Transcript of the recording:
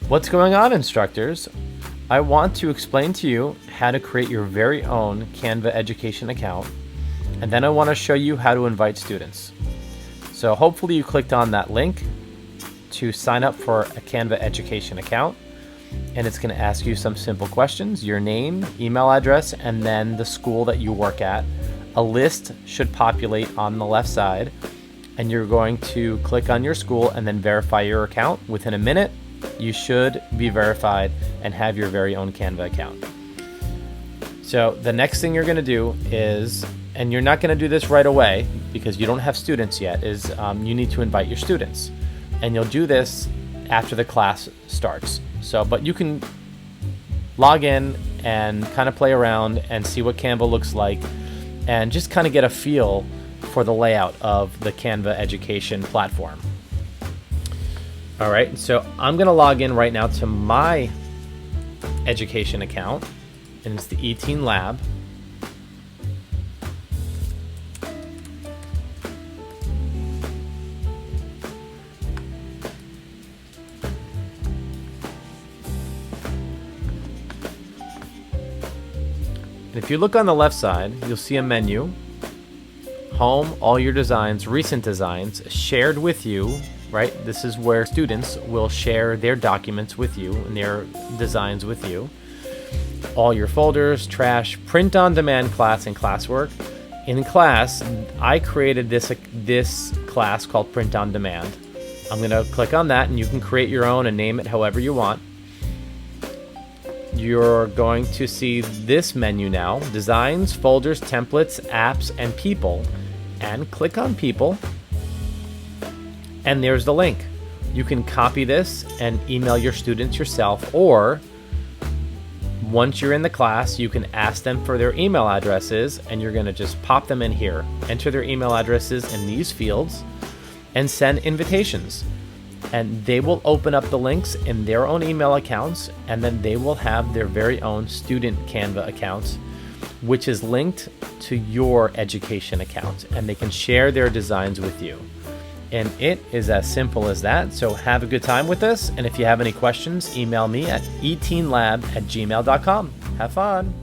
What's going on, instructors? I want to explain to you how to create your very own Canva education account, and then I want to show you how to invite students. So hopefully you clicked on that link to sign up for a Canva education account, and it's going to ask you some simple questions: your name, email address, and then the school that you work at. A list should populate on the left side, and you're going to click on your school and then verify your account. Within a minute, you should be verified and have your very own Canva account. So the next thing you're going to do is, and you're not going to do this right away because you don't have students yet, is you need to invite your students. And you'll do this after the class starts. So, but you can log in and kind of play around and see what Canva looks like and just kind of get a feel for the layout of the Canva education platform. All right, so I'm gonna log in right now to my education account, and it's the E-Teen Lab. And if you look on the left side, you'll see a menu: Home, all your designs, recent designs, shared with you. Right? This is where students will share their documents with you and their designs with you. All your folders, trash, print on demand class, and classwork. In class, I created this class called Print on Demand. I'm going to click on that, and you can create your own and name it however you want. You're going to see this menu now: Designs, Folders, Templates, Apps, and People. And click on People. And there's the link. You can copy this and email your students yourself, or once you're in the class, you can ask them for their email addresses, and you're gonna just pop them in here. Enter their email addresses in these fields and send invitations. And they will open up the links in their own email accounts, and then they will have their very own student Canva accounts, which is linked to your education account, and they can share their designs with you. And it is as simple as that. So have a good time with this. And if you have any questions, email me at eteenlab@gmail.com. Have fun.